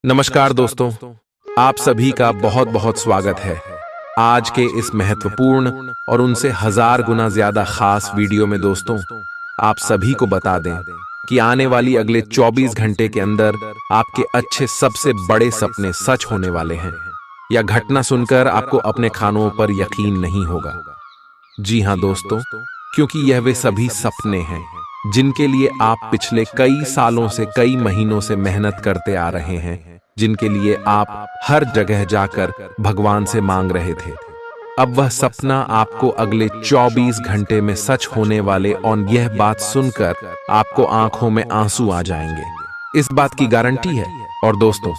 नमस्कार दोस्तों, आप सभी का बहुत बहुत स्वागत है। आज के इस महत्वपूर्ण और उनसे हजार गुना ज्यादा खास वीडियो में दोस्तों, आप सभी को बता दें कि आने वाली अगले 24 घंटे के अंदर आपके अच्छे सबसे बड़े सपने सच होने वाले हैं। यह घटना सुनकर आपको अपने कानों पर यकीन नहीं होगा। जी हाँ दोस्तों, क्योंकि यह वे सभी सपने हैं जिनके लिए आप पिछले कई सालों से, कई महीनों से मेहनत करते आ रहे हैं, जिनके लिए आप हर जगह जाकर भगवान से मांग रहे थे। अब वह सपना आपको अगले 24 घंटे में सच होने वाले, और यह बात सुनकर आपको आंखों में आंसू आ जाएंगे, इस बात की गारंटी है। और दोस्तों,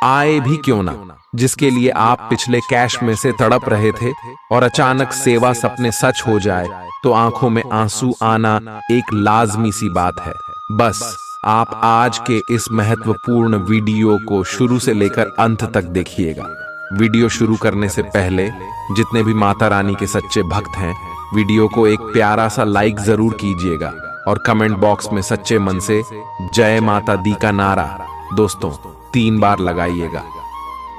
आए भी क्यों ना, जिसके लिए आप पिछले कैश में से तड़प रहे थे, और अचानक सेवा सपने सच हो जाए तो आंखों में आंसू आना एक लाजमी सी बात है। बस आप आज के इस महत्वपूर्ण वीडियो को शुरू से लेकर अंत तक देखिएगा। वीडियो शुरू करने से पहले जितने भी माता रानी के सच्चे भक्त हैं, वीडियो को एक प्यारा सा लाइक जरूर कीजिएगा और कमेंट बॉक्स में सच्चे मन से जय माता दी का नारा दोस्तों 3 बार लगाइएगा।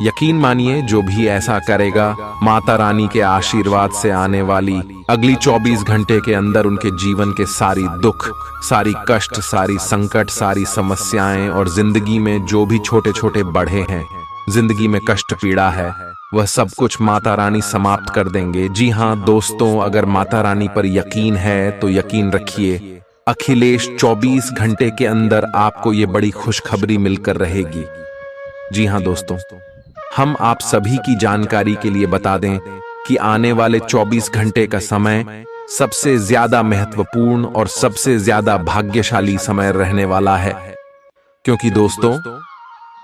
यकीन मानिए, जो भी ऐसा करेगा, माता रानी के आशीर्वाद से आने वाली अगली 24 घंटे के अंदर उनके जीवन के सारी दुख, सारी कष्ट, सारी संकट, सारी समस्याएं और जिंदगी में जो भी छोटे छोटे बढ़े हैं, जिंदगी में कष्ट पीड़ा है, वह सब कुछ माता रानी समाप्त कर देंगे। जी हाँ दोस्तों, अगर माता रानी पर यकीन है तो यकीन रखिए, अखिलेश 24 घंटे के अंदर आपको ये बड़ी खुशखबरी मिलकर रहेगी। जी हाँ दोस्तों, हम आप सभी की जानकारी के लिए बता दें कि आने वाले 24 घंटे का समय सबसे ज्यादा महत्वपूर्ण और सबसे ज्यादा भाग्यशाली समय रहने वाला है, क्योंकि दोस्तों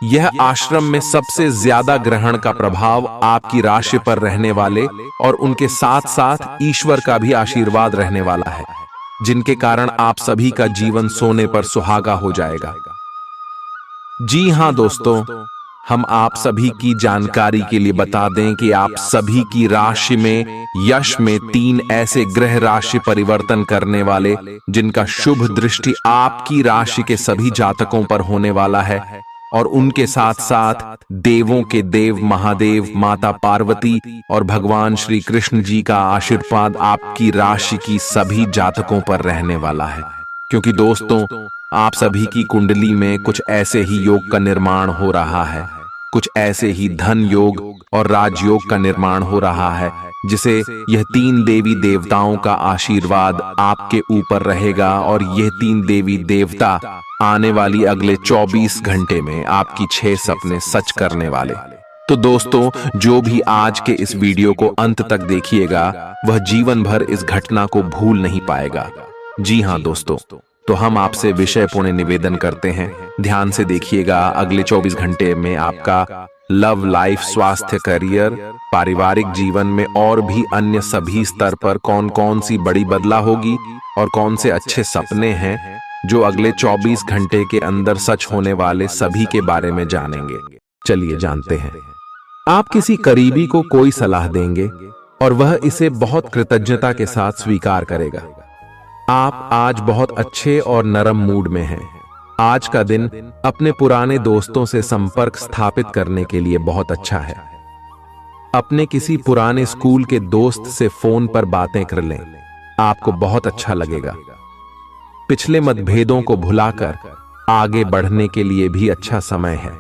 यह आश्रम में सबसे ज्यादा ग्रहण का प्रभाव आपकी राशि पर रहने वाले, और उनके साथ साथ ईश्वर का भी आशीर्वाद रहने वाला है, जिनके कारण आप सभी का जीवन सोने पर सुहागा हो जाएगा। जी हाँ दोस्तों, हम आप सभी की जानकारी के लिए बता दें कि आप सभी की राशि में, यश में 3 ऐसे ग्रह राशि परिवर्तन करने वाले, जिनका शुभ दृष्टि आपकी राशि के सभी जातकों पर होने वाला है, और उनके साथ साथ देवों के देव महादेव, माता पार्वती और भगवान श्री कृष्ण जी का आशीर्वाद आपकी राशि की सभी जातकों पर रहने वाला है। क्योंकि दोस्तों, आप सभी की कुंडली में कुछ ऐसे ही योग का निर्माण हो रहा है, कुछ ऐसे ही धन योग और राजयोग का निर्माण हो रहा है, जिसे यह 3 देवी देवताओं का आशीर्वाद आपके ऊपर रहेगा, और यह 3 देवी देवता आने वाली अगले 24 घंटे में आपकी 6 सपने सच करने वाले। तो दोस्तों, जो भी आज के इस वीडियो को अंत तक देखिएगा, वह जीवन भर इस घटना को भूल नहीं पाएगा। जी हाँ दोस्तों, तो हम आपसे विषय पूर्ण निवेदन करते हैं, ध्यान से देखिएगा। अगले 24 घंटे में आपका लव लाइफ, स्वास्थ्य, करियर, पारिवारिक जीवन में और भी अन्य सभी स्तर पर कौन कौन सी बड़ी बदलाव होगी, और कौन से अच्छे सपने हैं जो अगले 24 घंटे के अंदर सच होने वाले, सभी के बारे में जानेंगे। चलिए जानते हैं। आप किसी करीबी को कोई सलाह देंगे और वह इसे बहुत कृतज्ञता के साथ स्वीकार करेगा। आप आज बहुत अच्छे और नरम मूड में हैं। आज का दिन अपने पुराने दोस्तों से संपर्क स्थापित करने के लिए बहुत अच्छा है। अपने किसी पुराने स्कूल के दोस्त से फोन पर बातें कर लें, आपको बहुत अच्छा लगेगा। पिछले मतभेदों को भुलाकर आगे बढ़ने के लिए भी अच्छा समय है।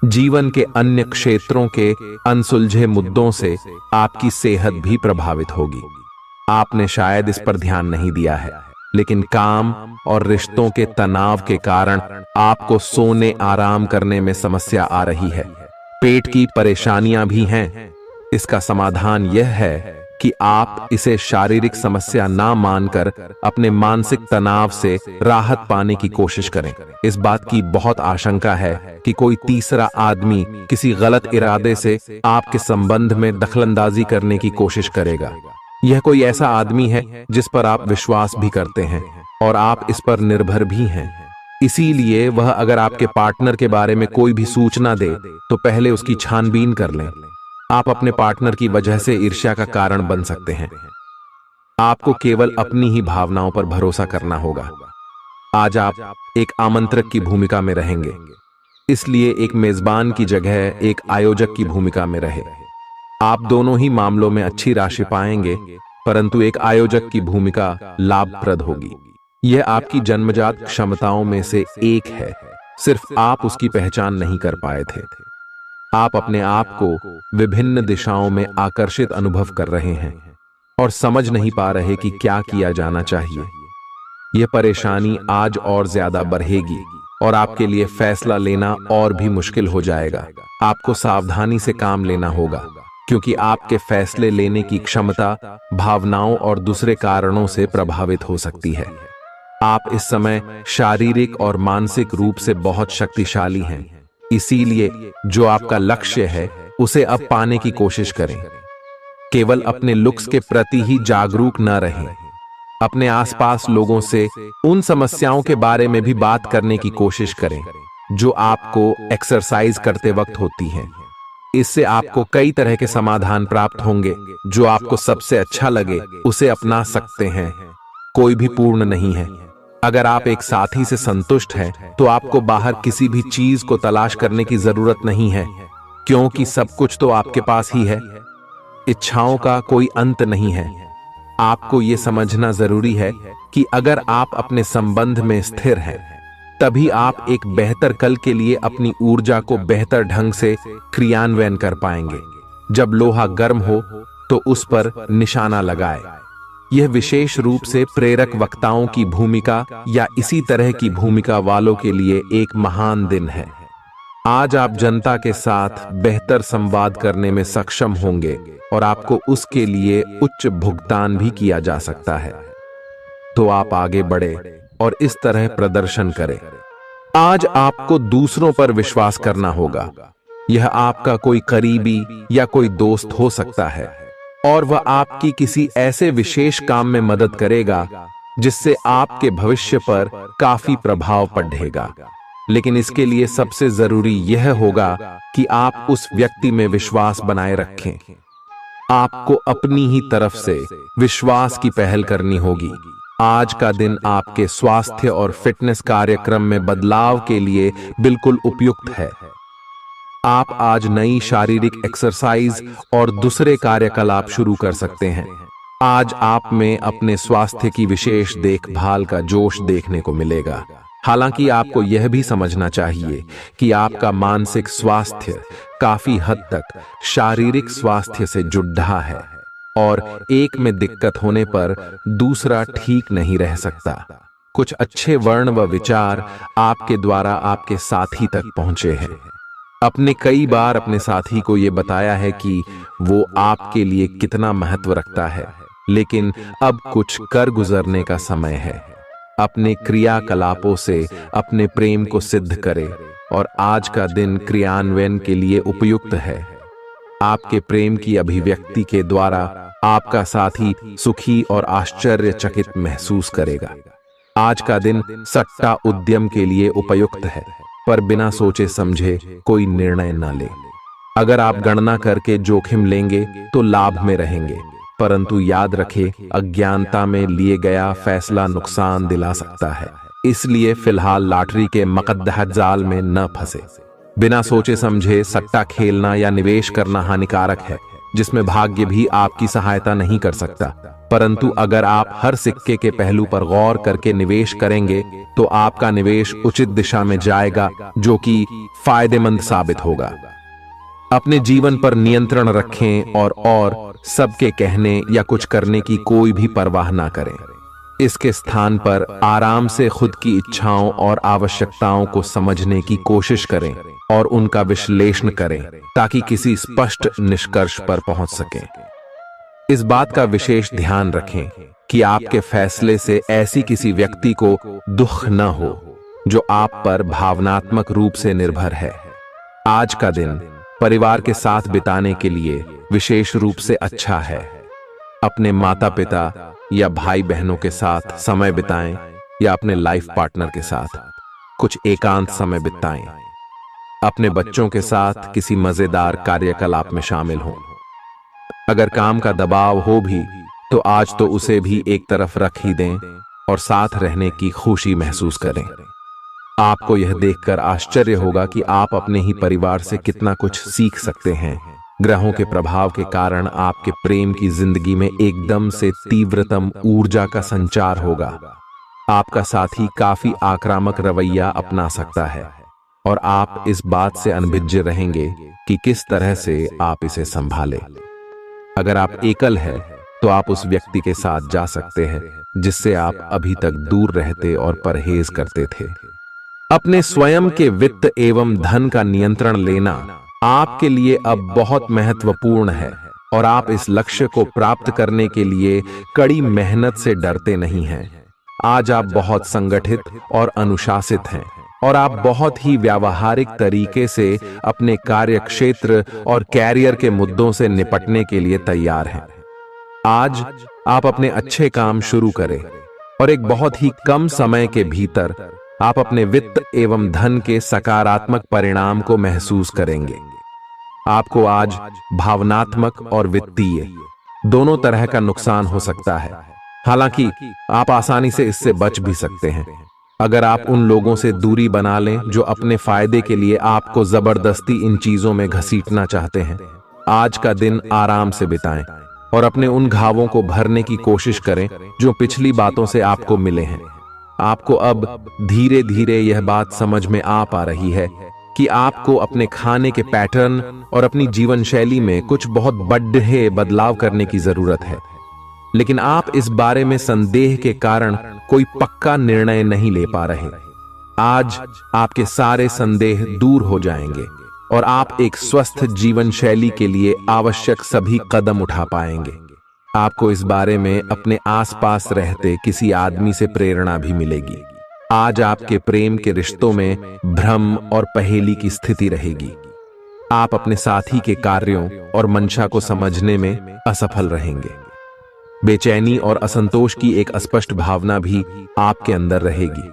जीवन के अन्य क्षेत्रों के अनसुलझे मुद्दों से आपकी सेहत भी प्रभावित होगी। आपने शायद इस पर ध्यान नहीं दिया है, लेकिन काम और रिश्तों के तनाव के कारण आपको सोने, आराम करने में समस्या आ रही है। पेट की परेशानियां भी हैं। इसका समाधान यह है कि आप इसे शारीरिक समस्या ना मानकर अपने मानसिक तनाव से राहत पाने की कोशिश करें। इस बात की बहुत आशंका है कि कोई तीसरा आदमी किसी गलत इरादे से आपके संबंध में दखलंदाजी करने की कोशिश करेगा। यह कोई ऐसा आदमी है जिस पर आप विश्वास भी करते हैं और आप इस पर निर्भर भी हैं। इसीलिए वह अगर आपके पार्टनर के बारे में कोई भी सूचना दे तो पहले उसकी छानबीन कर लें। आप अपने पार्टनर की वजह से ईर्ष्या का कारण बन सकते हैं। आपको केवल अपनी ही भावनाओं पर भरोसा करना होगा। आज आप एक आमंत्रक की भूमिका में रहेंगे। इसलिए एक मेजबान की जगह एक आयोजक की भूमिका में रहे। आप दोनों ही मामलों में अच्छी राशि पाएंगे, परंतु एक आयोजक की भूमिका लाभप्रद होगी। यह आपकी जन्मजात क्षमताओं में से एक है, सिर्फ आप उसकी पहचान नहीं कर पाए थे। आप अपने आप को विभिन्न दिशाओं में आकर्षित अनुभव कर रहे हैं और समझ नहीं पा रहे कि क्या किया जाना चाहिए। यह परेशानी आज और ज्यादा बढ़ेगी और आपके लिए फैसला लेना और भी मुश्किल हो जाएगा। आपको सावधानी से काम लेना होगा, क्योंकि आपके फैसले लेने की क्षमता भावनाओं और दूसरे कारणों से प्रभावित हो सकती है। आप इस समय शारीरिक और मानसिक रूप से बहुत शक्तिशाली हैं, इसीलिए जो आपका लक्ष्य है उसे अब पाने की कोशिश करें। केवल अपने लुक्स के प्रति ही जागरूक न रहें। अपने आसपास लोगों से उन समस्याओं के बारे में भी बात करने की कोशिश करें जो आपको एक्सरसाइज करते वक्त होती हैं। इससे आपको कई तरह के समाधान प्राप्त होंगे। जो आपको सबसे अच्छा लगे उसे अपना सकते हैं। कोई भी पूर्ण नहीं है। अगर आप एक साथी से संतुष्ट हैं, तो आपको बाहर किसी भी चीज को तलाश करने की जरूरत नहीं है, क्योंकि सब कुछ तो आपके पास ही है। इच्छाओं का कोई अंत नहीं है। आपको यह समझना जरूरी है कि अगर आप अपने संबंध में स्थिर हैं, तभी आप एक बेहतर कल के लिए अपनी ऊर्जा को बेहतर ढंग से क्रियान्वयन कर पाएंगे। जब लोहा गर्म हो तो उस पर निशाना लगाए। यह विशेष रूप से प्रेरक वक्ताओं की भूमिका या इसी तरह की भूमिका वालों के लिए एक महान दिन है। आज आप जनता के साथ बेहतर संवाद करने में सक्षम होंगे और आपको उसके लिए उच्च भुगतान भी किया जा सकता है। तो आप आगे बढ़े और इस तरह प्रदर्शन करें। आज आपको दूसरों पर विश्वास करना होगा। यह आपका कोई करीबी या कोई दोस्त हो सकता है और वह आपकी किसी ऐसे विशेष काम में मदद करेगा जिससे आपके भविष्य पर काफी प्रभाव पड़ेगा। लेकिन इसके लिए सबसे जरूरी यह होगा कि आप उस व्यक्ति में विश्वास बनाए रखें। आपको अपनी ही तरफ से विश्वास की पहल करनी होगी। आज का दिन आपके स्वास्थ्य और फिटनेस कार्यक्रम में बदलाव के लिए बिल्कुल उपयुक्त है। आप आज नई शारीरिक एक्सरसाइज और दूसरे कार्यकलाप शुरू कर सकते हैं। आज आप में अपने स्वास्थ्य की विशेष देखभाल का जोश देखने को मिलेगा। हालांकि आपको यह भी समझना चाहिए कि आपका मानसिक स्वास्थ्य काफी हद तक शारीरिक स्वास्थ्य से जुड़ा है और एक में दिक्कत होने पर दूसरा ठीक नहीं रह सकता। कुछ अच्छे वर्ण व विचार आपके द्वारा आपके साथी तक पहुंचे हैं। अपने कई बार अपने साथी को यह बताया है कि वो आपके लिए कितना महत्व रखता है, लेकिन अब कुछ कर गुजरने का समय है। अपने क्रियाकलापों से अपने प्रेम को सिद्ध करें और आज का दिन क्रियान्वयन के लिए उपयुक्त है। आपके प्रेम की अभिव्यक्ति के द्वारा आपका साथी सुखी और आश्चर्यचकित महसूस करेगा। आज का दिन सट्टा उद्यम के लिए उपयुक्त है, पर बिना सोचे समझे कोई निर्णय न ले। अगर आप गणना करके जोखिम लेंगे तो लाभ में रहेंगे, परंतु याद रखें, अज्ञानता में लिए गया फैसला नुकसान दिला सकता है। इसलिए फिलहाल लॉटरी के मकद्दह जाल में न फंसे। बिना सोचे समझे सट्टा खेलना या निवेश करना हानिकारक है, जिसमें भाग्य भी आपकी सहायता नहीं कर सकता। परंतु अगर आप हर सिक्के के पहलू पर गौर करके निवेश करेंगे तो आपका निवेश उचित दिशा में जाएगा, जो कि फायदेमंद साबित होगा। अपने जीवन पर नियंत्रण रखें और सबके कहने या कुछ करने की कोई भी परवाह ना करें। इसके स्थान पर आराम से खुद की इच्छाओं और आवश्यकताओं को समझने की कोशिश करें और उनका विश्लेषण करें, ताकि किसी स्पष्ट निष्कर्ष पर पहुंच सकें। इस बात का विशेष ध्यान रखें कि आपके फैसले से ऐसी किसी व्यक्ति को दुख न हो जो आप पर भावनात्मक रूप से निर्भर है। आज का दिन परिवार के साथ बिताने के लिए विशेष रूप से अच्छा है। अपने माता पिता या भाई बहनों के साथ समय बिताएं या अपने लाइफ पार्टनर के साथ कुछ एकांत समय बिताएं। अपने बच्चों के साथ किसी मजेदार कार्यकलाप में शामिल हों। अगर काम का दबाव हो भी तो आज तो उसे भी एक तरफ रख ही दें और साथ रहने की खुशी महसूस करें। आपको यह देखकर आश्चर्य होगा कि आप अपने ही परिवार से कितना कुछ सीख सकते हैं। ग्रहों के प्रभाव के कारण आपके प्रेम की जिंदगी में एकदम से तीव्रतम ऊर्जा का संचार होगा। आपका साथी काफी आक्रामक रवैया अपना सकता है और आप इस बात से अनभिज्ञ रहेंगे कि किस तरह से आप इसे संभालें। अगर आप एकल हैं, तो आप उस व्यक्ति के साथ जा सकते हैं जिससे आप अभी तक दूर रहते और परहेज करते थे। अपने स्वयं के वित्त एवं धन का नियंत्रण लेना आपके लिए अब बहुत महत्वपूर्ण है और आप इस लक्ष्य को प्राप्त करने के लिए कड़ी मेहनत से डरते नहीं हैं। आज आप बहुत संगठित और अनुशासित हैं और आप बहुत ही व्यावहारिक तरीके से अपने कार्य क्षेत्र और कैरियर के मुद्दों से निपटने के लिए तैयार हैं। आज आप अपने अच्छे काम शुरू करें और एक बहुत ही कम समय के भीतर आप अपने वित्त एवं धन के सकारात्मक परिणाम को महसूस करेंगे। आपको आज भावनात्मक और वित्तीय दोनों तरह का नुकसान हो सकता है। हालांकि आप आसानी से इससे बच भी सकते हैं अगर आप उन लोगों से दूरी बना लें जो अपने फायदे के लिए आपको जबरदस्ती इन चीजों में घसीटना चाहते हैं। आज का दिन आराम से बिताएं और अपने उन घावों को भरने की कोशिश करें जो पिछली बातों से आपको मिले हैं। आपको अब धीरे धीरे यह बात समझ में आ पा रही है कि आपको अपने खाने के पैटर्न और अपनी जीवन शैली में कुछ बहुत बड़े बदलाव करने की जरूरत है, लेकिन आप इस बारे में संदेह के कारण कोई पक्का निर्णय नहीं ले पा रहे। आज आपके सारे संदेह दूर हो जाएंगे और आप एक स्वस्थ जीवन शैली के लिए आवश्यक सभी कदम उठा पाएंगे। आपको इस बारे में अपने आसपास रहते किसी आदमी से प्रेरणा भी मिलेगी। आज आपके प्रेम के रिश्तों में भ्रम और पहेली की स्थिति रहेगी। आप अपने साथी के कार्यों और मंशा को समझने में असफल रहेंगे। बेचैनी और असंतोष की एक अस्पष्ट भावना भी आपके अंदर रहेगी।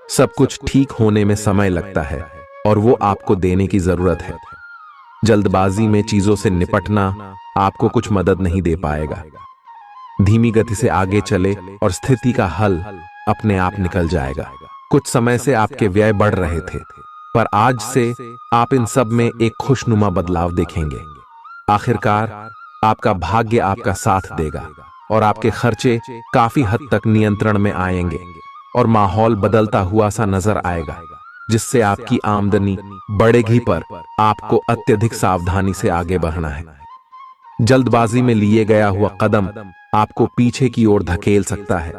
सब कुछ ठीक होने में समय लगता है और वो आपको देने की जरूरत है। जल्दबाजी में चीजों से निपटना आपको कुछ मदद नहीं दे पाएगा। धीमी गति से आगे चले और स्थिति का हल अपने आप निकल जाएगा। कुछ समय से आपके व्यय बढ़ रहे थे, पर आज से आप इन सब में एक खुशनुमा बदलाव देखेंगे। आखिरकार आपका भाग्य आपका साथ देगा और आपके खर्चे काफी हद तक नियंत्रण में आएंगे और माहौल बदलता हुआ सा नजर आएगा, जिससे आपकी आमदनी बढ़ेगी, पर आपको अत्यधिक सावधानी से आगे बढ़ना है। जल्दबाजी में लिए गया हुआ कदम आपको पीछे की ओर धकेल सकता है,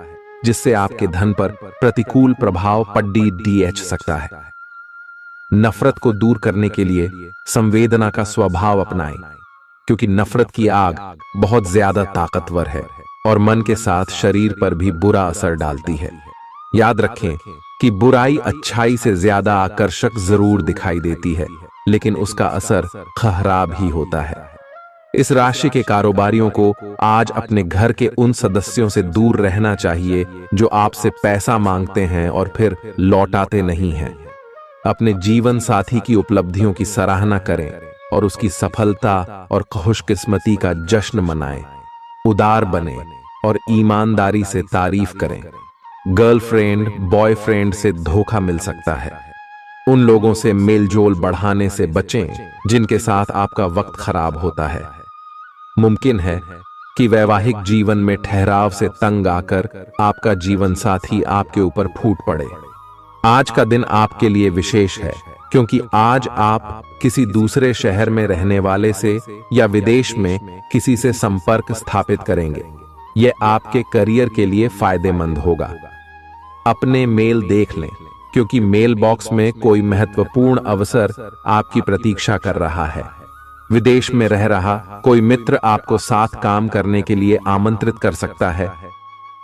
जिससे आपके धन पर प्रतिकूल प्रभाव पड़ सकता है। नफरत को दूर करने के लिए संवेदना का स्वभाव अपनाएं, क्योंकि नफरत की आग बहुत ज्यादा ताकतवर है और मन के साथ शरीर पर भी बुरा असर डालती है। याद रखें कि बुराई अच्छाई से ज्यादा आकर्षक जरूर दिखाई देती है, लेकिन उसका असर खराब ही होता है। इस राशि के कारोबारियों को आज अपने घर के उन सदस्यों से दूर रहना चाहिए जो आपसे पैसा मांगते हैं और फिर लौटाते नहीं हैं। अपने जीवन साथी की उपलब्धियों की सराहना करें और उसकी सफलता और खुशकिस्मती का जश्न मनाएं। उदार बने और ईमानदारी से तारीफ करें। गर्लफ्रेंड बॉयफ्रेंड से धोखा मिल सकता है। उन लोगों से मेलजोल बढ़ाने से बचें जिनके साथ आपका वक्त खराब होता है। मुमकिन है कि वैवाहिक जीवन में ठहराव से तंग आकर आपका जीवन साथी आपके ऊपर फूट पड़े। आज का दिन आपके लिए विशेष है, क्योंकि आज आप किसी दूसरे शहर में रहने वाले से या विदेश में किसी से संपर्क स्थापित करेंगे। यह आपके करियर के लिए फायदेमंद होगा। अपने मेल देख लें, क्योंकि मेल बॉक्स में कोई महत्वपूर्ण अवसर आपकी प्रतीक्षा कर रहा है। विदेश में रह रहा कोई मित्र आपको साथ काम करने के लिए आमंत्रित कर सकता है।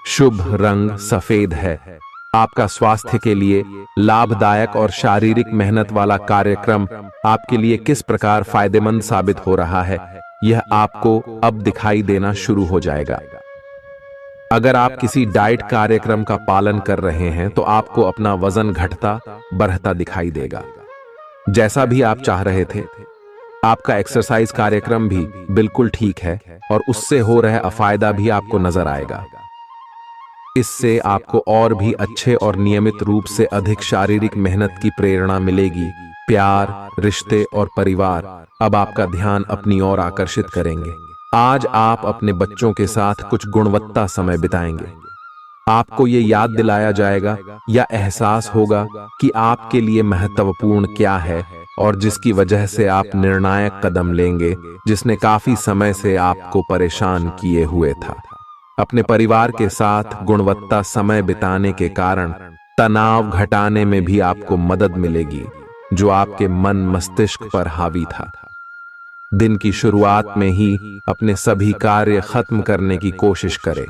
शुभ रंग सफेद है। आपका स्वास्थ्य के लिए लाभदायक और शारीरिक मेहनत वाला कार्यक्रम आपके लिए किस प्रकार फायदेमंद साबित हो रहा है, यह आपको अब दिखाई देना शुरू हो जाएगा। अगर आप किसी डाइट कार्यक्रम का पालन कर रहे हैं तो आपको अपना वजन घटता बढ़ता दिखाई देगा। जैसा भी आप चाह रहे थे, आपका एक्सरसाइज कार्यक्रम भी बिल्कुल ठीक है और उससे हो रहा अफायदा भी आपको नजर आएगा। इससे आपको और भी अच्छे और नियमित रूप से अधिक शारीरिक मेहनत की प्रेरणा मिलेगी। प्यार, रिश्ते और परिवार अब आपका ध्यान अपनी ओर आकर्षित करेंगे। आज आप अपने बच्चों के साथ कुछ गुणवत्ता समय बिताएंगे। आपको ये याद दिलाया जाएगा या एहसास होगा कि आपके लिए महत्वपूर्ण क्या है और जिसकी वजह से आप निर्णायक कदम लेंगे, जिसने काफी समय से आपको परेशान किए हुए था। अपने परिवार के साथ गुणवत्ता समय बिताने के कारण तनाव घटाने में भी आपको मदद मिलेगी, जो आपके मन मस्तिष्क पर हावी था। दिन की शुरुआत में ही अपने सभी कार्य खत्म करने की कोशिश करें।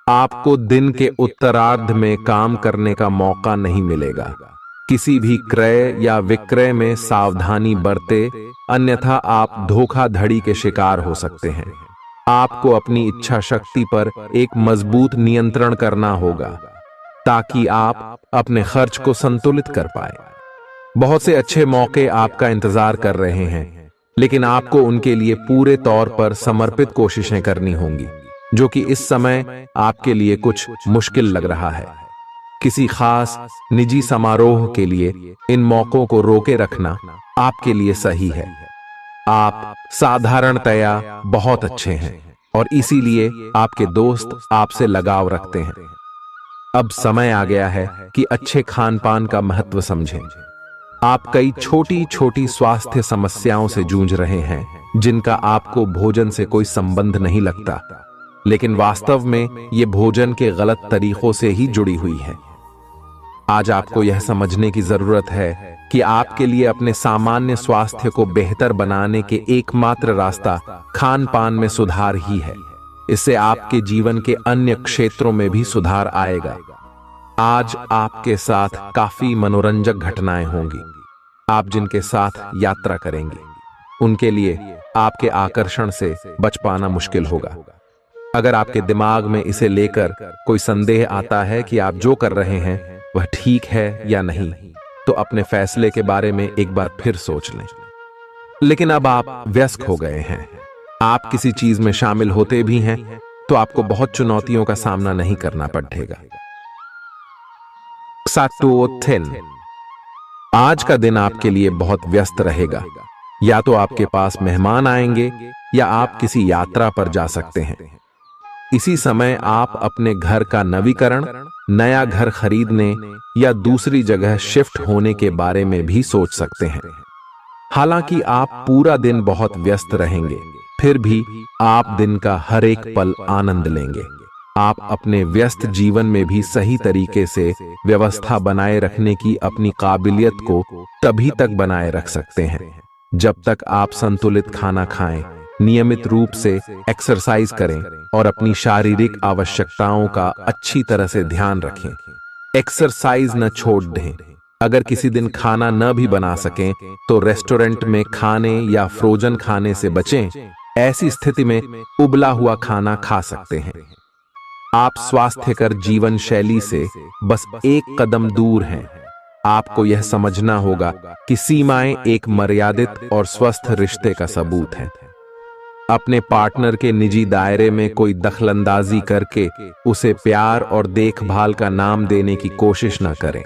आपको दिन के उत्तरार्ध में काम करने का मौका नहीं मिलेगा। किसी भी क्रय या विक्रय में सावधानी बरते, अन्यथा आप धोखाधड़ी के शिकार हो सकते हैं। आपको अपनी इच्छा शक्ति पर एक मजबूत नियंत्रण करना होगा ताकि आप अपने खर्च को संतुलित कर पाए। बहुत से अच्छे मौके आपका इंतजार कर रहे हैं, लेकिन आपको उनके लिए पूरे तौर पर समर्पित कोशिशें करनी होंगी, जो कि इस समय आपके लिए कुछ मुश्किल लग रहा है। किसी खास निजी समारोह के लिए इन मौकों को रोके रखना आपके लिए सही है। आप साधारणतया बहुत अच्छे हैं और इसीलिए आपके दोस्त आपसे लगाव रखते हैं। अब समय आ गया है कि अच्छे खान पान का महत्व समझें। आप कई छोटी छोटी स्वास्थ्य समस्याओं से जूझ रहे हैं, जिनका आपको भोजन से कोई संबंध नहीं लगता, लेकिन वास्तव में ये भोजन के गलत तरीकों से ही जुड़ी हुई है। आज आपको यह समझने की जरूरत है कि आपके लिए अपने सामान्य स्वास्थ्य को बेहतर बनाने के एकमात्र रास्ता खान पान में सुधार ही है। इससे आपके जीवन के अन्य क्षेत्रों में भी सुधार आएगा। आज आपके साथ काफी मनोरंजक घटनाएं होंगी। आप जिनके साथ यात्रा करेंगे, उनके लिए आपके आकर्षण से बच पाना मुश्किल होगा। अगर आपके दिमाग में इसे लेकर कोई संदेह आता है कि आप जो कर रहे हैं वह ठीक है या नहीं, तो अपने फैसले के बारे में एक बार फिर सोच लें। लेकिन अब आप वयस्क हो गए हैं, आप किसी चीज में शामिल होते भी हैं तो आपको बहुत चुनौतियों का सामना नहीं करना पड़ेगा। आज का दिन आपके लिए बहुत व्यस्त रहेगा। या तो आपके पास मेहमान आएंगे या आप किसी यात्रा पर जा सकते हैं। इसी समय आप अपने घर का नवीकरण, नया घर खरीदने या दूसरी जगह शिफ्ट होने के बारे में भी सोच सकते हैं। हालांकि आप पूरा दिन बहुत व्यस्त रहेंगे, फिर भी आप दिन का हर एक पल आनंद लेंगे। आप अपने व्यस्त जीवन में भी सही तरीके से व्यवस्था बनाए रखने की अपनी काबिलियत को तभी तक बनाए रख सकते हैं जब तक आप संतुलित खाना खाएं, नियमित रूप से एक्सरसाइज करें और अपनी शारीरिक आवश्यकताओं का अच्छी तरह से ध्यान रखें। एक्सरसाइज न छोड़ दें। अगर किसी दिन खाना न भी बना सकें तो रेस्टोरेंट में खाने या फ्रोजन खाने से बचें। ऐसी स्थिति में उबला हुआ खाना खा सकते हैं। आप स्वास्थ्यकर जीवन शैली से बस एक कदम दूर हैं। आपको यह समझना होगा कि सीमाएं एक मर्यादित और स्वस्थ रिश्ते का सबूत हैं। अपने पार्टनर के निजी दायरे में कोई दखलंदाजी करके उसे प्यार और देखभाल का नाम देने की कोशिश न करें।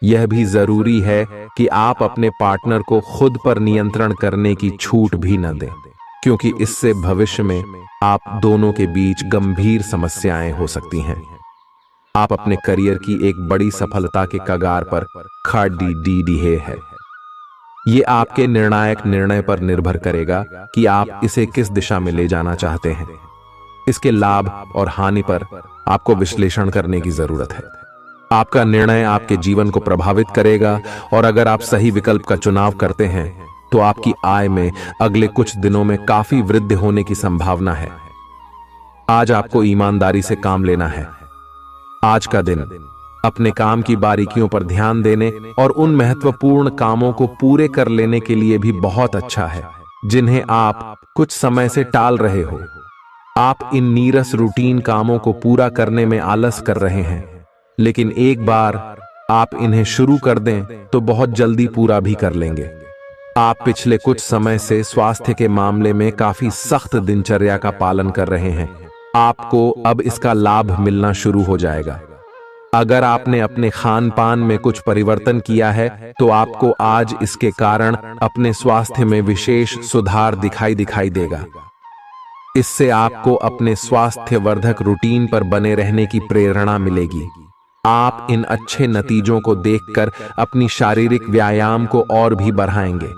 यह भी जरूरी है कि आप अपने पार्टनर को खुद पर नियंत्रण करने की छूट भी न दें, क्योंकि इससे भविष्य में आप दोनों के बीच गंभीर समस्याएं हो सकती हैं। आप अपने करियर की एक बड़ी सफलता के कगार पर खड़ी है। ये आपके निर्णायक निर्णय पर निर्भर करेगा कि आप इसे किस दिशा में ले जाना चाहते हैं। इसके लाभ और हानि पर आपको विश्लेषण करने की जरूरत है। आपका निर्णय आपके जीवन को प्रभावित करेगा और अगर आप सही विकल्प का चुनाव करते हैं तो आपकी आय में अगले कुछ दिनों में काफी वृद्धि होने की संभावना है। आज आपको ईमानदारी से काम लेना है। आज का दिन अपने काम की बारीकियों पर ध्यान देने और उन महत्वपूर्ण कामों को पूरे कर लेने के लिए भी बहुत अच्छा है जिन्हें आप कुछ समय से टाल रहे हो। आप इन नीरस रूटीन कामों को पूरा करने में आलस कर रहे हैं, लेकिन एक बार आप इन्हें शुरू कर दें तो बहुत जल्दी पूरा भी कर लेंगे। आप पिछले कुछ समय से स्वास्थ्य के मामले में काफी सख्त दिनचर्या का पालन कर रहे हैं। आपको अब इसका लाभ मिलना शुरू हो जाएगा। अगर आपने अपने खान पान में कुछ परिवर्तन किया है तो आपको आज इसके कारण अपने स्वास्थ्य में विशेष सुधार दिखाई देगा। इससे आपको अपने स्वास्थ्य वर्धक रूटीन पर बने रहने की प्रेरणा मिलेगी। आप इन अच्छे नतीजों को देखकर अपनी शारीरिक व्यायाम को और भी बढ़ाएंगे।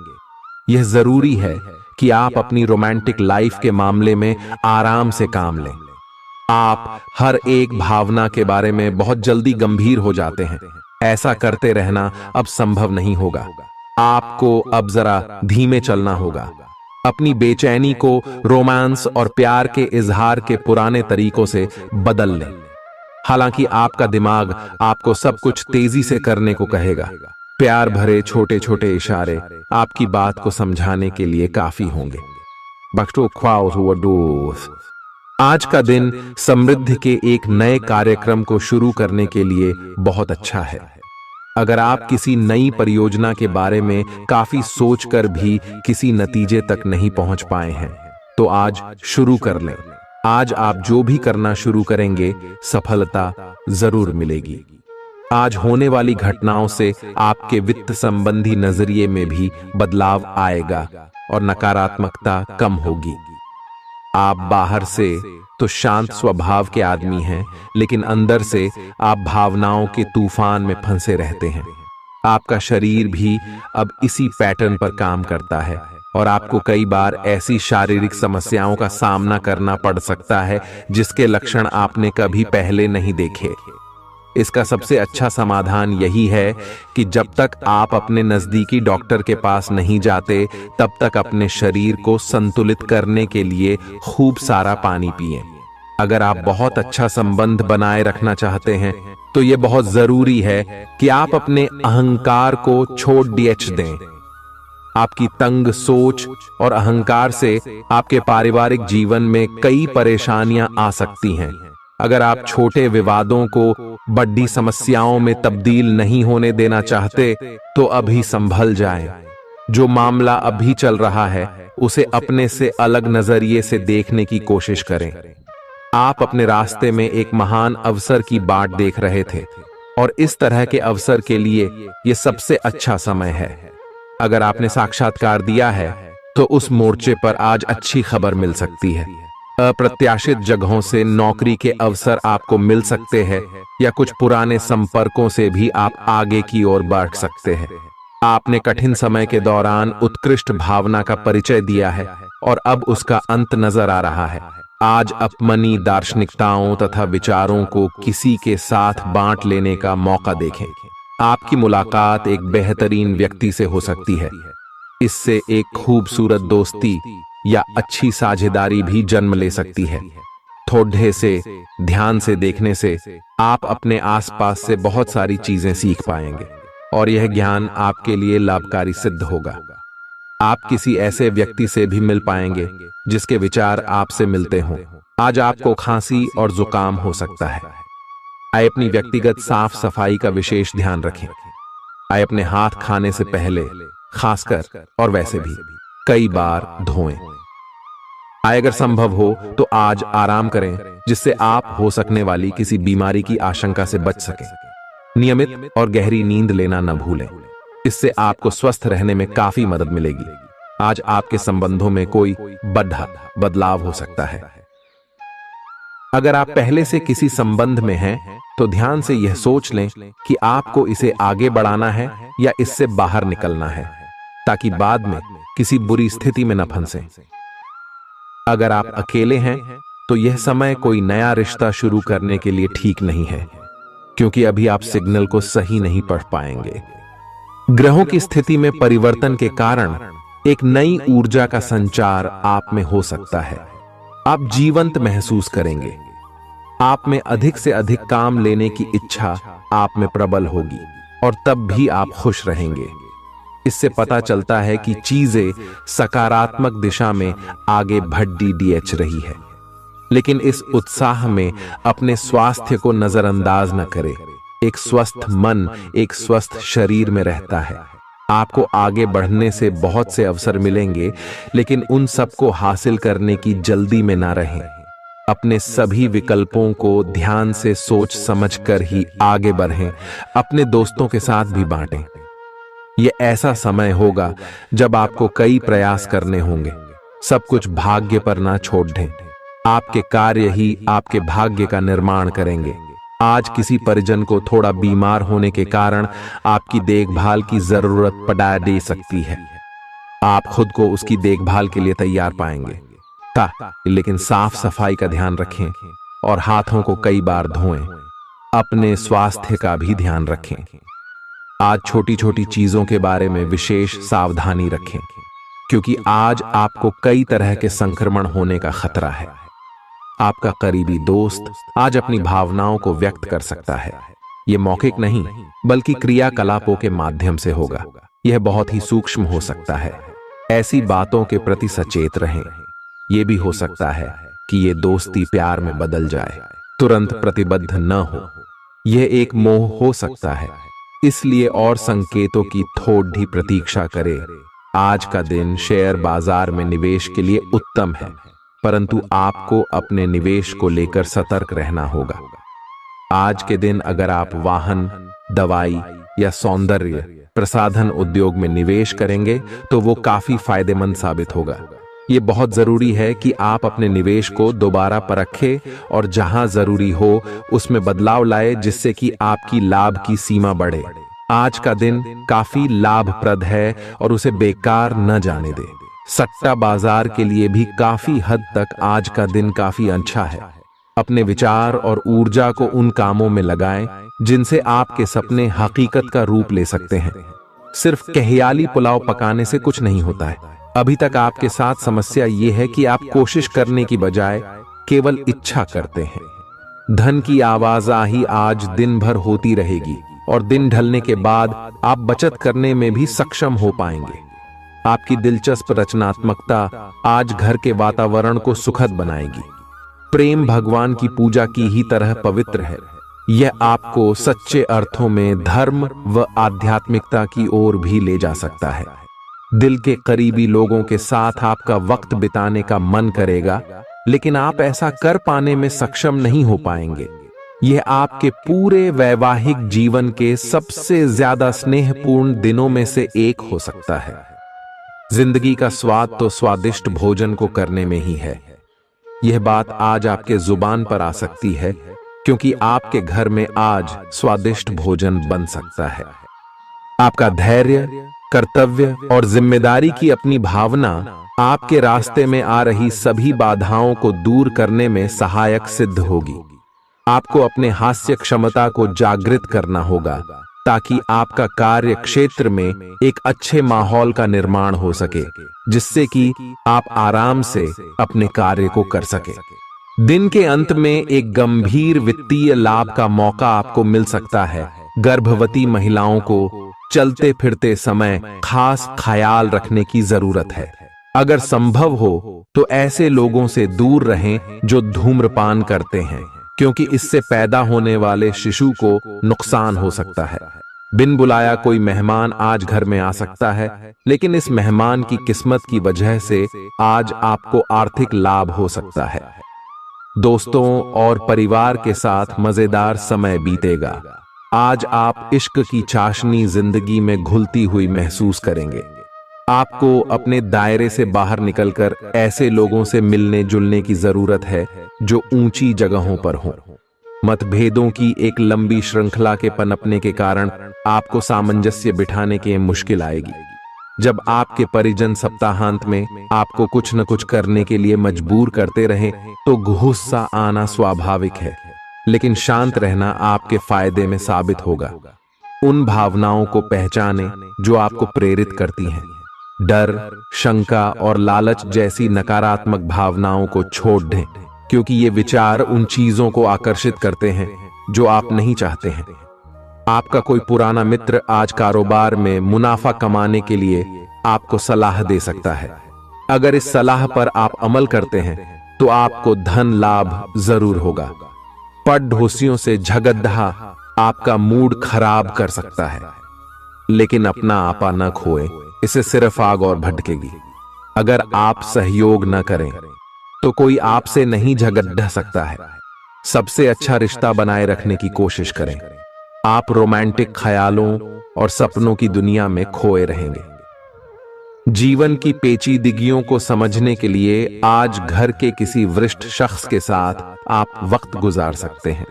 यह जरूरी है कि आप अपनी रोमांटिक लाइफ के मामले में आराम से काम लें। आप हर एक भावना के बारे में बहुत जल्दी गंभीर हो जाते हैं। ऐसा करते रहना अब संभव नहीं होगा। आपको अब जरा धीमे चलना होगा। अपनी बेचैनी को रोमांस और प्यार के इजहार के पुराने तरीकों से बदल लें। हालांकि आपका दिमाग आपको सब कुछ तेजी से करने को कहेगा। प्यार भरे छोटे छोटे इशारे आपकी बात को समझाने के लिए काफी होंगे। आज का दिन समृद्धि के एक नए कार्यक्रम को शुरू करने के लिए बहुत अच्छा है। अगर आप किसी नई परियोजना के बारे में काफी सोचकर भी किसी नतीजे तक नहीं पहुंच पाए हैं तो आज शुरू कर लें। आज आप जो भी करना शुरू करेंगे सफलता जरूर मिलेगी। आज होने वाली घटनाओं से आपके वित्त संबंधी नजरिए में भी बदलाव आएगा और नकारात्मकता कम होगी। आप बाहर से तो शांत स्वभाव के आदमी हैं, लेकिन अंदर से आप भावनाओं के तूफान में फंसे रहते हैं। आपका शरीर भी अब इसी पैटर्न पर काम करता है और आपको कई बार ऐसी शारीरिक समस्याओं का सामना करना पड़ सकता है जिसके लक्षण आपने कभी पहले नहीं देखे। इसका सबसे अच्छा समाधान यही है कि जब तक आप अपने नजदीकी डॉक्टर के पास नहीं जाते तब तक अपने शरीर को संतुलित करने के लिए खूब सारा पानी पिएं। अगर आप बहुत अच्छा संबंध बनाए रखना चाहते हैं तो यह बहुत जरूरी है कि आप अपने अहंकार को छोड़ दें। आपकी तंग सोच और अहंकार से आपके पारिवारिक जीवन में कई परेशानियां आ सकती हैं। अगर आप छोटे विवादों को बड़ी समस्याओं में तब्दील नहीं होने देना चाहते तो अभी संभल जाएं। जो मामला अभी चल रहा है उसे अपने से अलग नजरिए से देखने की कोशिश करें। आप अपने रास्ते में एक महान अवसर की बाट देख रहे थे और इस तरह के अवसर के लिए यह सबसे अच्छा समय है। अगर आपने साक्षात्कार दिया है तो उस मोर्चे पर आज अच्छी खबर मिल सकती है। अप्रत्याशित जगहों से नौकरी के अवसर आपको मिल सकते हैं या कुछ पुराने संपर्कों से भी आप आगे की ओर बढ़ सकते हैं। आपने कठिन समय के दौरान उत्कृष्ट भावना का परिचय दिया है और अब उसका अंत नजर आ रहा है। आज अपनी दार्शनिकताओं तथा विचारों को किसी के साथ बांट लेने का मौका देखें। आपकी मुलाकात एक बेहतरीन व्यक्ति से हो सकती है। इससे एक खूबसूरत दोस्ती या अच्छी साझेदारी भी जन्म ले सकती है। थोड़े से ध्यान से देखने से आप अपने आसपास से बहुत सारी चीजें सीख पाएंगे और यह ज्ञान आपके लिए लाभकारी सिद्ध होगा। आप किसी ऐसे व्यक्ति से भी मिल पाएंगे जिसके विचार आपसे मिलते हों। आज आपको खांसी और जुकाम हो सकता है। आए अपनी व्यक्तिगत साफ सफाई का विशेष ध्यान रखें। आए अपने हाथ खाने से पहले खासकर और वैसे भी कई बार धोएं। आए अगर संभव हो तो आज आराम करें जिससे आप हो सकने वाली किसी बीमारी की आशंका से बच सकें। नियमित और गहरी नींद लेना न भूलें। इससे आपको स्वस्थ रहने में काफी मदद मिलेगी। आज आपके संबंधों में कोई बड़ा बदलाव हो सकता है। अगर आप पहले से किसी संबंध में हैं तो ध्यान से यह सोच लें कि आपको इसे आगे बढ़ाना है या इससे बाहर निकलना है, ताकि बाद में किसी बुरी स्थिति में न फंसें। अगर आप अकेले हैं तो यह समय कोई नया रिश्ता शुरू करने के लिए ठीक नहीं है, क्योंकि अभी आप सिग्नल को सही नहीं पढ़ पाएंगे। ग्रहों की स्थिति में परिवर्तन के कारण एक नई ऊर्जा का संचार आप में हो सकता है। आप जीवंत महसूस करेंगे। आप में अधिक से अधिक काम लेने की इच्छा आप में प्रबल होगी और तब भी आप खुश रहेंगे। इससे पता चलता है कि चीजें सकारात्मक दिशा में आगे बढ़ रही है। लेकिन इस उत्साह में अपने स्वास्थ्य को नजरअंदाज न करें। एक स्वस्थ मन एक स्वस्थ शरीर में रहता है। आपको आगे बढ़ने से बहुत से अवसर मिलेंगे, लेकिन उन सबको हासिल करने की जल्दी में ना रहें। अपने सभी विकल्पों को ध्यान से सोच समझकर ही आगे बढ़ें। अपने दोस्तों के साथ भी बांटें। यह ऐसा समय होगा जब आपको कई प्रयास करने होंगे। सब कुछ भाग्य पर ना छोड़ दें। आपके कार्य ही आपके भाग्य का निर्माण करेंगे। आज किसी परिजन को थोड़ा बीमार होने के कारण आपकी देखभाल की जरूरत पड़ा दे सकती है। आप खुद को उसकी देखभाल के लिए तैयार पाएंगे। लेकिन साफ सफाई का ध्यान रखें और हाथों को कई बार धोएं। अपने स्वास्थ्य का भी ध्यान रखें। आज छोटी छोटी चीजों के बारे में विशेष सावधानी रखें, क्योंकि आज आपको कई तरह के संक्रमण होने का खतरा है। आपका करीबी दोस्त आज अपनी भावनाओं को व्यक्त कर सकता है। यह मौखिक नहीं बल्कि क्रियाकलापों के माध्यम से होगा। यह बहुत ही सूक्ष्म हो सकता है। ऐसी बातों के प्रति सचेत रहें। यह भी हो सकता है कि यह दोस्ती प्यार में बदल जाए। तुरंत प्रतिबद्ध न हो। यह एक मोह हो सकता है, इसलिए और संकेतों की थोड़ी प्रतीक्षा करें। आज का दिन शेयर बाजार में निवेश के लिए उत्तम है, परंतु आपको अपने निवेश को लेकर सतर्क रहना होगा। आज के दिन अगर आप वाहन, दवाई या सौंदर्य प्रसाधन उद्योग में निवेश करेंगे तो वो काफी फायदेमंद साबित होगा। ये बहुत जरूरी है कि आप अपने निवेश को दोबारा परखें और जहां जरूरी हो उसमें बदलाव लाए, जिससे कि आपकी लाभ की सीमा बढ़े। आज का दिन काफी लाभप्रद है और उसे बेकार न जाने दें। सट्टा बाजार के लिए भी काफी हद तक आज का दिन काफी अच्छा है। अपने विचार और ऊर्जा को उन कामों में लगाएं जिनसे आपके सपने हकीकत का रूप ले सकते हैं। सिर्फ कहियाली पुलाव पकाने से कुछ नहीं होता है। अभी तक आपके साथ समस्या यह है कि आप कोशिश करने की बजाय केवल इच्छा करते हैं। धन की आवाजाही आज दिन भर होती रहेगी और दिन ढलने के बाद आप बचत करने में भी सक्षम हो पाएंगे। आपकी दिलचस्प रचनात्मकता आज घर के वातावरण को सुखद बनाएगी। प्रेम भगवान की पूजा की ही तरह पवित्र है। यह आपको सच्चे अर्थों में धर्म व आध्यात्मिकता की ओर भी ले जा सकता है। दिल के करीबी लोगों के साथ आपका वक्त बिताने का मन करेगा, लेकिन आप ऐसा कर पाने में सक्षम नहीं हो पाएंगे। यह आपके पूरे वैवाहिक जीवन के सबसे ज्यादा स्नेहपूर्ण दिनों में से एक हो सकता है। जिंदगी का स्वाद तो स्वादिष्ट भोजन को करने में ही है। यह बात आज आपके जुबान पर आ सकती है, क्योंकि आपके घर में आज स्वादिष्ट भोजन बन सकता है। आपका धैर्य, कर्तव्य और जिम्मेदारी की अपनी भावना आपके रास्ते में आ रही सभी बाधाओं को दूर करने में सहायक सिद्ध होगी। आपको अपने हास्य क्षमता को जागृत करना होगा, ताकि आपका कार्य क्षेत्र में एक अच्छे माहौल का निर्माण हो सके, जिससे कि आप आराम से अपने कार्य को कर सके। दिन के अंत में एक गंभीर वित्तीय लाभ का मौका आपको मिल सकता है। गर्भवती महिलाओं को चलते फिरते समय खास ख्याल रखने की जरूरत है। अगर संभव हो तो ऐसे लोगों से दूर रहें जो धूम्रपान करते हैं, क्योंकि इससे पैदा होने वाले शिशु को नुकसान हो सकता है। बिन बुलाया कोई मेहमान आज घर में आ सकता है, लेकिन इस मेहमान की किस्मत की वजह से आज आपको आर्थिक लाभ हो सकता है। दोस्तों और परिवार के साथ मजेदार समय बीतेगा। आज आप इश्क की चाशनी जिंदगी में घुलती हुई महसूस करेंगे। आपको अपने दायरे से बाहर निकलकर ऐसे लोगों से मिलने जुलने की जरूरत है जो ऊंची जगहों पर हों। मतभेदों की एक लंबी श्रृंखला के पनपने के कारण आपको सामंजस्य बिठाने की मुश्किल आएगी। जब आपके परिजन सप्ताहांत में आपको कुछ न कुछ करने के लिए मजबूर करते रहें तो गुस्सा आना स्वाभाविक है, लेकिन शांत रहना आपके फायदे में साबित होगा। उन भावनाओं को पहचानें जो आपको प्रेरित करती हैं। डर, शंका और लालच जैसी नकारात्मक भावनाओं को छोड़ दें, क्योंकि ये विचार उन चीजों को आकर्षित करते हैं जो आप नहीं चाहते हैं। आपका कोई पुराना मित्र आज कारोबार में मुनाफा कमाने के लिए आपको सलाह दे सकता है। अगर इस सलाह पर आप अमल करते हैं तो आपको धन लाभ जरूर होगा। पड़ोसियों से झगड़ा आपका मूड खराब कर सकता है, लेकिन अपना आपा न खोए, इससे सिर्फ आग और भड़केगी। अगर आप सहयोग न करें तो कोई आपसे नहीं झगड़ सकता है। सबसे अच्छा रिश्ता बनाए रखने की कोशिश करें। आप रोमांटिक ख्यालों और सपनों की दुनिया में खोए रहेंगे। जीवन की पेचीदगियों को समझने के लिए आज घर के किसी वरिष्ठ शख्स के साथ आप वक्त गुजार सकते हैं।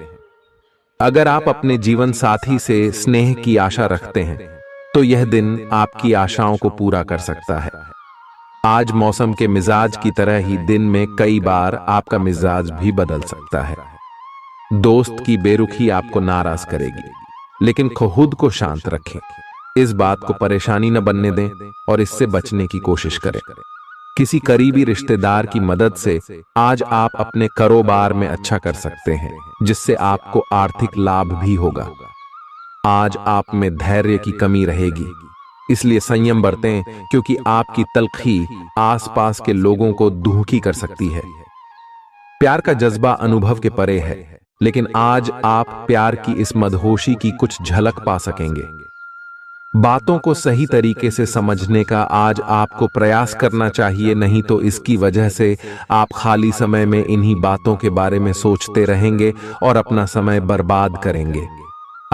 अगर आप अपने जीवन साथी से स्नेह की आशा रखते हैं तो यह दिन आपकी आशाओं को पूरा कर सकता है। आज मौसम के मिजाज की तरह ही दिन में कई बार आपका मिजाज भी बदल सकता है। दोस्त की बेरुखी आपको नाराज करेगी, लेकिन खुद को शांत रखें। इस बात को परेशानी न बनने दें और इससे बचने की कोशिश करें। किसी करीबी रिश्तेदार की मदद से आज आप अपने कारोबार में अच्छा कर सकते हैं, जिससे आपको आर्थिक लाभ भी होगा। आज आप में धैर्य की कमी रहेगी, इसलिए संयम बरतें, क्योंकि आपकी तल्खी आसपास के लोगों को दुखी कर सकती है। प्यार का जज्बा अनुभव के परे है, लेकिन आज आप प्यार की इस मदहोशी की कुछ झलक पा सकेंगे। बातों को सही तरीके से समझने का आज आपको प्रयास करना चाहिए, नहीं तो इसकी वजह से आप खाली समय में इन्हीं बातों के बारे में सोचते रहेंगे और अपना समय बर्बाद करेंगे।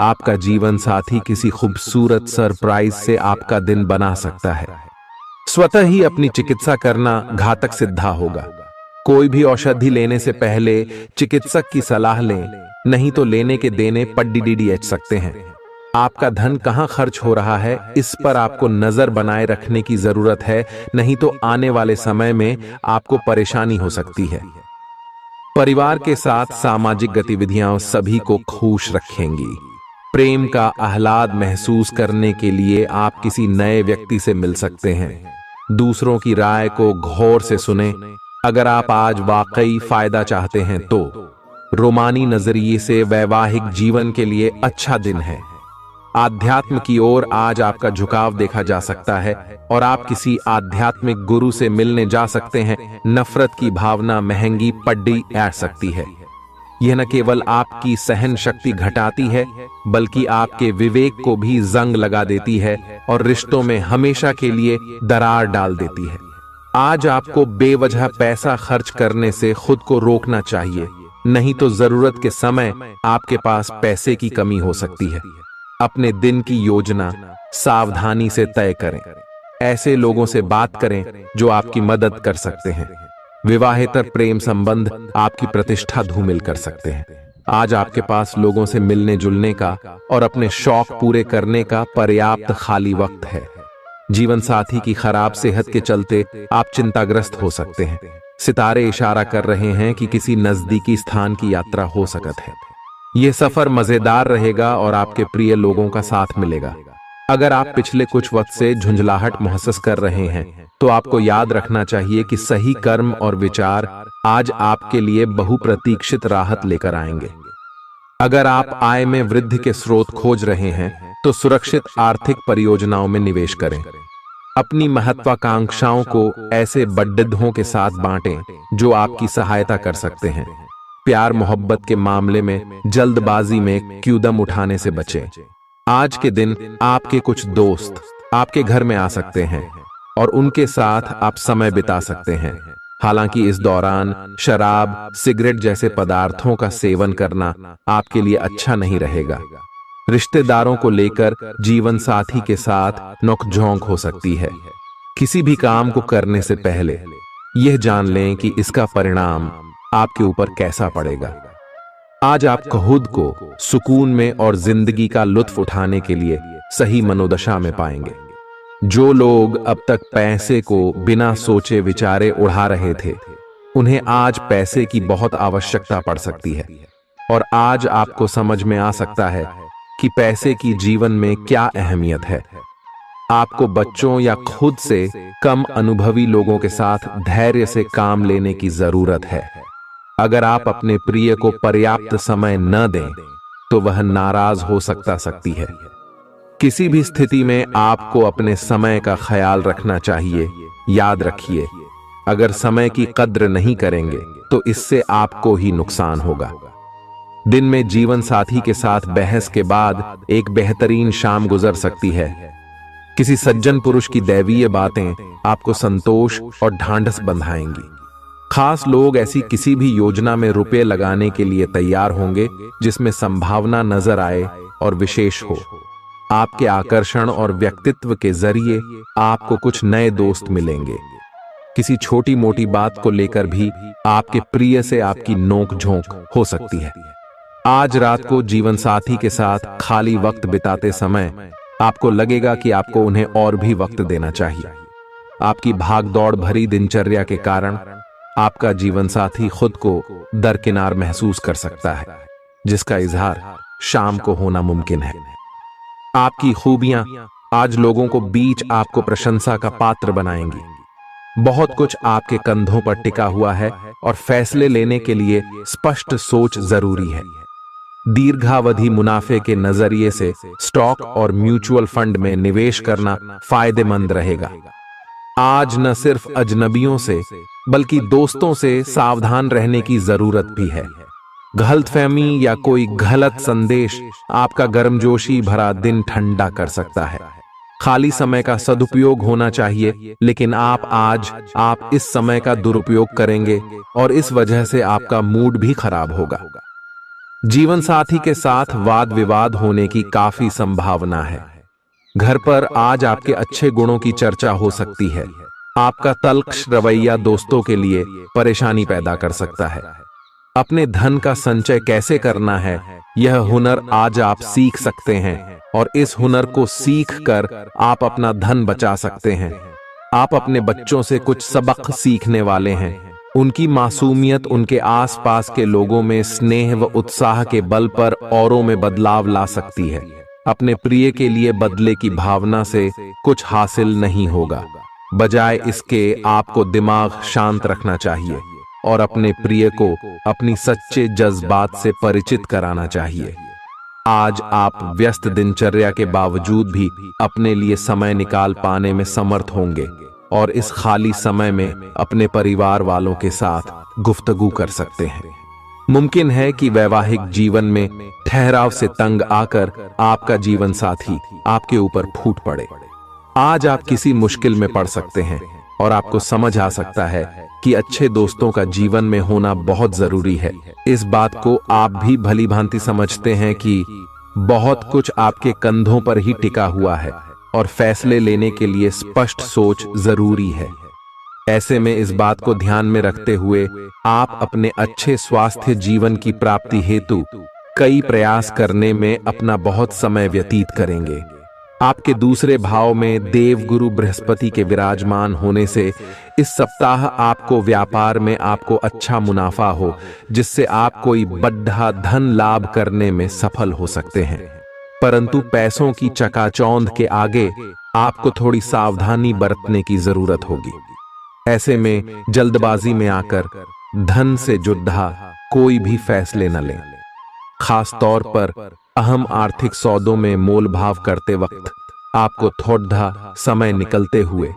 आपका जीवन साथी किसी खूबसूरत सरप्राइज से आपका दिन बना सकता है। स्वतः ही अपनी चिकित्सा करना घातक सिद्धा होगा। कोई भी औषधि लेने से पहले चिकित्सक की सलाह लें, नहीं तो लेने के देने पड्डीडीएच सकते हैं। आपका धन कहां खर्च हो रहा है, इस पर आपको नजर बनाए रखने की जरूरत है, नहीं तो आने वाले समय में आपको परेशानी हो सकती है। परिवार के साथ सामाजिक गतिविधियां सभी को खुश रखेंगी। प्रेम का आह्लाद महसूस करने के लिए आप किसी नए व्यक्ति से मिल सकते हैं। दूसरों की राय को गौर से सुनें। अगर आप आज वाकई फायदा चाहते हैं तो रोमानी नजरिए से वैवाहिक जीवन के लिए अच्छा दिन है। आध्यात्म की ओर आज आपका झुकाव देखा जा सकता है और आप किसी आध्यात्मिक गुरु से मिलने जा सकते हैं। नफरत की भावना महंगी पड्डी आ सकती है। यह न केवल आपकी सहन शक्ति घटाती है, बल्कि आपके विवेक को भी जंग लगा देती है और रिश्तों में हमेशा के लिए दरार डाल देती है। आज आपको बेवजह पैसा खर्च करने से खुद को रोकना चाहिए, नहीं तो जरूरत के समय आपके पास पैसे की कमी हो सकती है। अपने दिन की योजना सावधानी से तय करें। ऐसे लोगों से बात करें जो आपकी मदद कर सकते हैं। विवाहेतर प्रेम संबंध आपकी प्रतिष्ठा धूमिल कर सकते हैं। आज आपके पास लोगों से मिलने जुलने का और अपने शौक पूरे करने का पर्याप्त खाली वक्त है। जीवन साथी की खराब सेहत के चलते आप चिंताग्रस्त हो सकते हैं। सितारे इशारा कर रहे हैं कि किसी नजदीकी स्थान की यात्रा हो सकती है। यह सफर मजेदार रहेगा और आपके प्रिय लोगों का साथ मिलेगा। अगर आप पिछले कुछ वक्त से झुंझलाहट महसूस कर रहे हैं तो आपको याद रखना चाहिए कि सही कर्म और विचार आज आपके लिए बहुप्रतीक्षित राहत लेकर आएंगे। अगर आप आय में वृद्धि के स्रोत खोज रहे हैं तो सुरक्षित आर्थिक परियोजनाओं में निवेश करें। अपनी महत्वाकांक्षाओं को ऐसे बड्ढों के साथ बांटें जो आपकी सहायता कर सकते हैं। प्यार मोहब्बत के मामले में जल्दबाजी में कदम उठाने से बचें। आज के दिन आपके कुछ दोस्त आपके घर में आ सकते हैं और उनके साथ आप समय बिता सकते हैं। हालांकि इस दौरान शराब, सिगरेट जैसे पदार्थों का सेवन करना आपके लिए अच्छा नहीं रहेगा। रिश्तेदारों को लेकर जीवन साथी के साथ नोकझोंक हो सकती है। किसी भी काम को करने से पहले यह जान लें कि इसका परिणाम आपके ऊपर कैसा पड़ेगा। आज आप खुद को सुकून में और जिंदगी का लुत्फ उठाने के लिए सही मनोदशा में पाएंगे। जो लोग अब तक पैसे को बिना सोचे विचारे उड़ा रहे थे, उन्हें आज पैसे की बहुत आवश्यकता पड़ सकती है और आज आपको समझ में आ सकता है कि पैसे की जीवन में क्या अहमियत है। आपको बच्चों या खुद से कम अनुभवी लोगों के साथ धैर्य से काम लेने की जरूरत है। अगर आप अपने प्रिय को पर्याप्त समय न दें तो वह नाराज हो सकती है। किसी भी स्थिति में आपको अपने समय का ख्याल रखना चाहिए। याद रखिए, अगर समय की कद्र नहीं करेंगे तो इससे आपको ही नुकसान होगा। दिन में जीवन साथी के साथ बहस के बाद एक बेहतरीन शाम गुजर सकती है। किसी सज्जन पुरुष की दैवीय बातें आपको संतोष और ढांढस बंधाएंगी। खास लोग ऐसी किसी भी योजना में रुपए लगाने के लिए तैयार होंगे जिसमें संभावना नजर आए और विशेष हो। आपके आकर्षण और व्यक्तित्व के जरिए आपको कुछ नए दोस्त मिलेंगे। किसी छोटी मोटी बात को लेकर भी आपके प्रिय से आपकी नोक झोंक हो सकती है। आज रात को जीवन साथी के साथ खाली वक्त बिताते समय आपको लगेगा कि आपको उन्हें और भी वक्त देना चाहिए। आपकी भागदौड़ भरी दिनचर्या के कारण आपका जीवन साथी खुद को दरकिनार महसूस कर सकता है, जिसका इजहार शाम को होना मुमकिन है। आपकी खूबियां आज लोगों को बीच आपको प्रशंसा का पात्र बनाएंगी। बहुत कुछ आपके कंधों पर टिका हुआ है और फैसले लेने के लिए स्पष्ट सोच जरूरी है। दीर्घावधि मुनाफे के नजरिए से स्टॉक और म्यूचुअल फंड में निवेश करना फायदेमंद रहेगा। आज न सिर्फ अजनबियों से बल्कि दोस्तों से सावधान रहने की जरूरत भी है। गलतफहमी या कोई गलत संदेश आपका गर्मजोशी भरा दिन ठंडा कर सकता है। खाली समय का सदुपयोग होना चाहिए, लेकिन आप इस समय का दुरुपयोग करेंगे और इस वजह से आपका मूड भी खराब होगा। जीवन साथी के साथ वाद विवाद होने की काफी संभावना है। घर पर आज आपके अच्छे गुणों की चर्चा हो सकती है। आपका तल्ख रवैया दोस्तों के लिए परेशानी पैदा कर सकता है। अपने धन का संचय कैसे करना है, यह हुनर आज आप सीख सकते हैं और इस हुनर को सीख कर आप अपना धन बचा सकते हैं। आप अपने बच्चों से कुछ सबक सीखने वाले हैं। उनकी मासूमियत उनके आसपास के लोगों में स्नेह व उत्साह के बल पर औरों में बदलाव ला सकती है। अपने प्रिय के लिए बदले की भावना से कुछ हासिल नहीं होगा। बजाय इसके आपको दिमाग शांत रखना चाहिए और अपने प्रिय को अपनी सच्चे जज्बात से परिचित कराना चाहिए। आज आप व्यस्त दिनचर्या के बावजूद भी अपने लिए समय निकाल पाने में समर्थ होंगे और इस खाली समय में अपने परिवार वालों के साथ गुफ्तगू कर सकते हैं। मुमकिन है कि वैवाहिक जीवन में ठहराव से तंग आकर आपका जीवन साथी आपके ऊपर फूट पड़े। आज आप किसी मुश्किल में पड़ सकते हैं और आपको समझ आ सकता है कि अच्छे दोस्तों का जीवन में होना बहुत जरूरी है। इस बात को आप भी भली भांति समझते हैं कि बहुत कुछ आपके कंधों पर ही टिका हुआ है और फैसले लेने के लिए स्पष्ट सोच जरूरी है। ऐसे में इस बात को ध्यान में रखते हुए आप अपने अच्छे स्वास्थ्य जीवन की प्राप्ति हेतु कई प्रयास करने में अपना बहुत समय व्यतीत करेंगे। आपके दूसरे भाव में देवगुरु बृहस्पति के विराजमान होने से इस सप्ताह आपको व्यापार में आपको अच्छा मुनाफा हो, जिससे आप कोई बड़ा धन लाभ करने में सफल हो सकते हैं। परंतु पैसों की चकाचौंध के आगे आपको थोड़ी सावधानी बरतने की जरूरत होगी। ऐसे में जल्दबाजी में आकर धन से जुड़ा कोई भी फैसले न लें। खास तौर पर अहम आर्थिक सौदों में मोल भाव करते वक्त आपको थोड़ा समय निकलते हुए